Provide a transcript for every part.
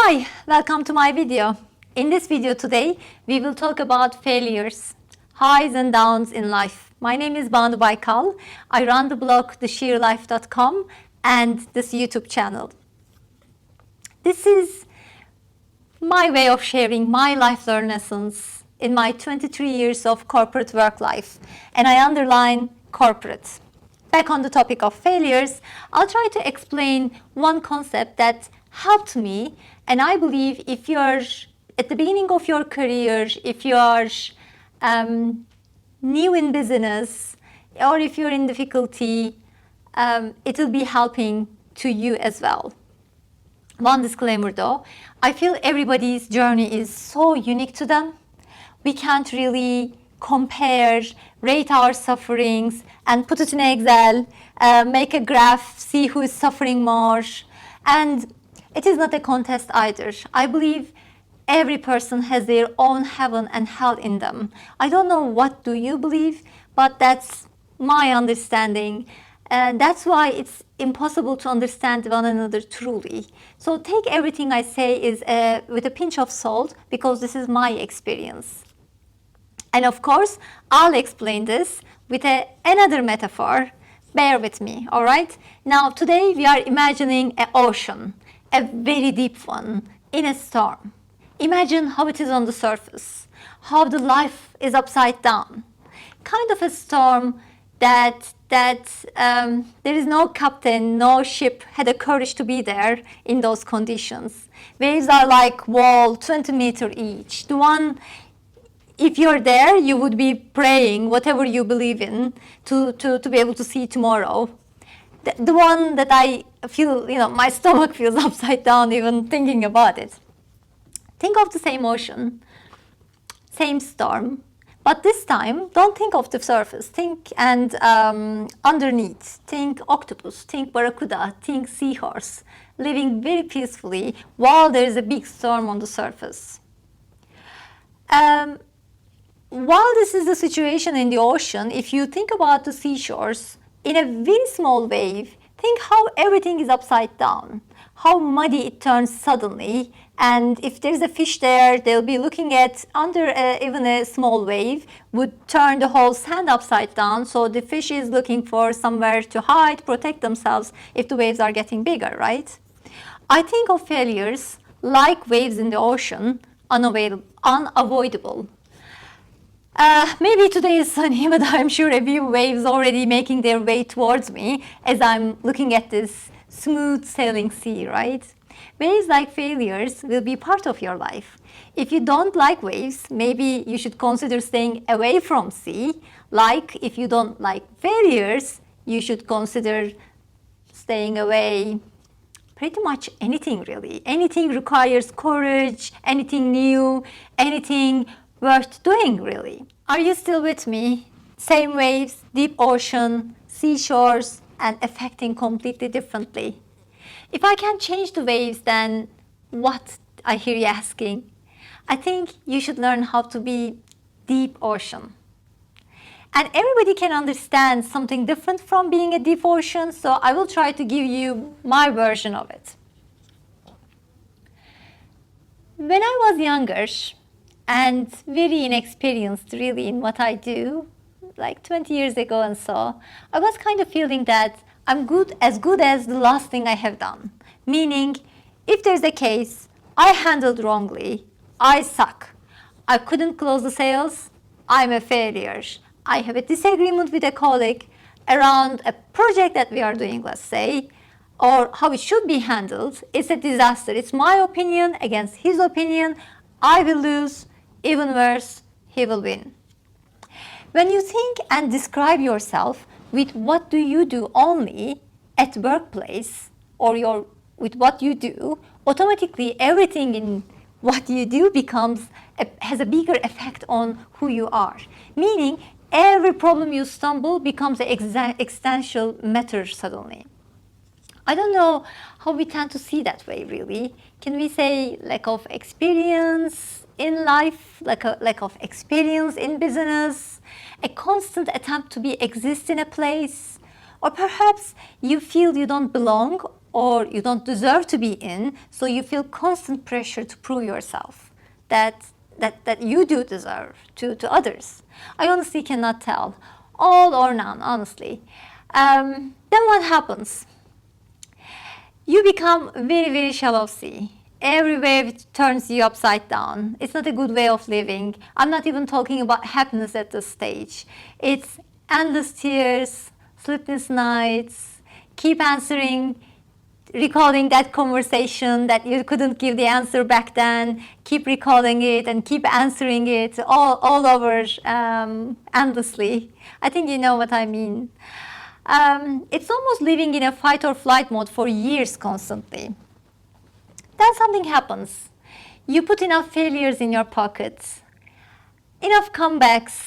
Hi, welcome to my video. In this video today, we will talk about failures, highs and downs in life. My name is Banu Baykal. I run the blog thesheerlife.com and this YouTube channel. This is my way of sharing my life lessons in my 23 years of corporate work life, and I underline corporate. Back on the topic of failures, I'll try to explain one concept that helped me, and I believe if you're at the beginning of your career, if you're new in business, or if you're in difficulty, it will be helping to you as well. One disclaimer though, I feel everybody's journey is so unique to them. We can't really compare, rate our sufferings, and put it in Excel, make a graph, see who is suffering more. And it is not a contest either. I believe every person has their own heaven and hell in them. I don't know what do you believe, but that's my understanding. And that's why it's impossible to understand one another truly. So take everything I say is with a pinch of salt, because this is my experience. And of course, I'll explain this with another metaphor. Bear with me, all right? Now, today we are imagining an ocean, a very deep one, in a storm. Imagine how it is on the surface, how the life is upside down. Kind of a storm that there is no captain, no ship had the courage to be there in those conditions. Waves are like wall, 20 meters each. The one, if you're there, you would be praying whatever you believe in to be able to see tomorrow. The one that I feel, my stomach feels upside down even thinking about it. Think of the same ocean, same storm, but this time don't think of the surface. Think and underneath. Think octopus, think barracuda, think seahorse, living very peacefully while there is a big storm on the surface. While this is the situation in the ocean, if you think about the seashores, in a very small wave, think how everything is upside down, how muddy it turns suddenly, and if there's a fish there, they'll be looking at under even a small wave, would turn the whole sand upside down, so the fish is looking for somewhere to hide, protect themselves if the waves are getting bigger, right? I think of failures like waves in the ocean, unavoidable. Maybe today is sunny, but I'm sure a few waves already making their way towards me as I'm looking at this smooth sailing sea, right? Waves like failures will be part of your life. If you don't like waves, maybe you should consider staying away from sea. Like if you don't like failures, you should consider staying away. Pretty much anything really. Anything requires courage, anything new, anything worth doing really. Are you still with me? Same waves, deep ocean, seashores, and affecting completely differently. If I can change the waves, then what, I hear you asking? I think you should learn how to be deep ocean. And everybody can understand something different from being a deep ocean, so I will try to give you my version of it. When I was younger, and very inexperienced really in what I do, like 20 years ago and so, I was kind of feeling that I'm good as the last thing I have done. Meaning, if there's a case I handled wrongly, I suck. I couldn't close the sales, I'm a failure. I have a disagreement with a colleague around a project that we are doing, let's say, or how it should be handled, it's a disaster. It's my opinion against his opinion, I will lose. Even worse, he will win. When you think and describe yourself with what do you do only at workplace or with what you do, automatically everything in what you do has a bigger effect on who you are. Meaning every problem you stumble becomes an existential matter suddenly. I don't know how we tend to see that way really. Can we say lack of experience in life, lack of experience in business, a constant attempt to exist in a place, or perhaps you feel you don't belong or you don't deserve to be in, so you feel constant pressure to prove yourself that you do deserve to others. I honestly cannot tell. All or none, honestly. Then what happens? You become very, very shallow sea. Every wave turns you upside down. It's not a good way of living. I'm not even talking about happiness at this stage. It's endless tears, sleepless nights, keep answering, recalling that conversation that you couldn't give the answer back then, keep recalling it and keep answering it all over endlessly. I think you know what I mean. It's almost living in a fight or flight mode for years constantly. Then something happens. You put enough failures in your pockets, enough comebacks,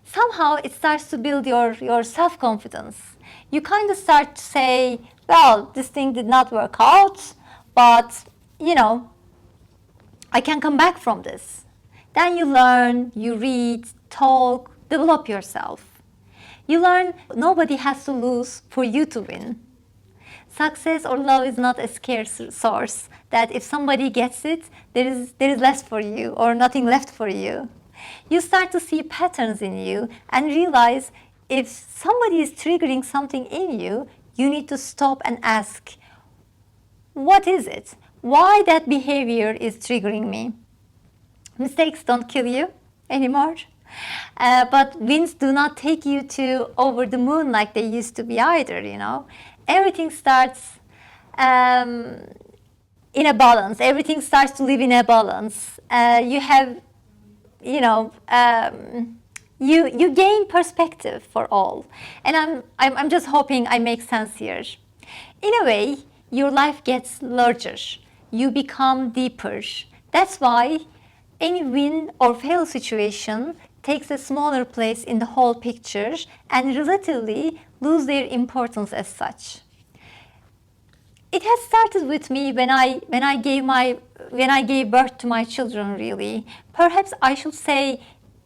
somehow it starts to build your self-confidence. You kind of start to say, well, this thing did not work out, but, I can come back from this. Then you learn, you read, talk, develop yourself. You learn nobody has to lose for you to win. Success or love is not a scarce source, that if somebody gets it, there is less for you or nothing left for you. You start to see patterns in you and realize if somebody is triggering something in you, you need to stop and ask, what is it? Why that behavior is triggering me? Mistakes don't kill you anymore. But wins do not take you to over the moon like they used to be either, Everything starts in a balance. Everything starts to live in a balance. You have, you gain perspective for all. And I'm just hoping I make sense here. In a way, your life gets larger. You become deeper. That's why any win or fail situation takes a smaller place in the whole picture and relatively lose their importance as such. It has started with me when I gave birth to my children, really. Perhaps I should say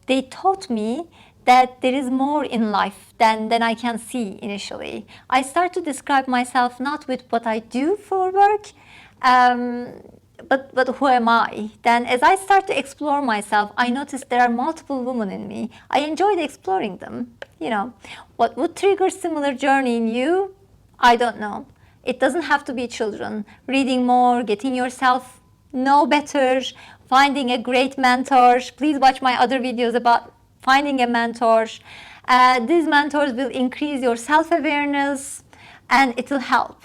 they taught me that there is more in life than I can see initially. I start to describe myself not with what I do for work, but who am I? Then as I start to explore myself, I notice there are multiple women in me. I enjoyed exploring them. What would trigger similar journey in you? I don't know. It doesn't have to be children. Reading more, getting yourself know better, finding a great mentor. Please watch my other videos about finding a mentor. These mentors will increase your self-awareness and it will help.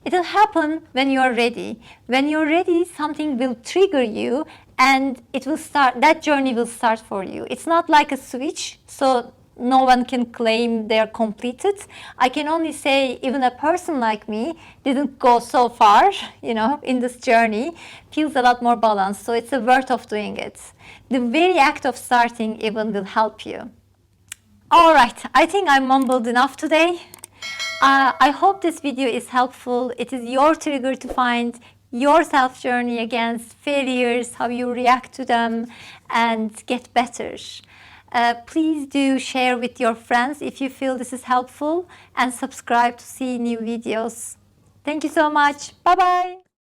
It will happen when you are ready. When you're ready, something will trigger you and it will start. That journey will start for you. It's not like a switch, so no one can claim they're completed. I can only say even a person like me didn't go so far, in this journey, feels a lot more balanced. So it's a worth of doing it. The very act of starting even will help you. All right, I think I mumbled enough today. I hope this video is helpful. It is your trigger to find your self journey against failures, how you react to them, and get better. Please do share with your friends if you feel this is helpful and subscribe to see new videos. Thank you so much. Bye-bye.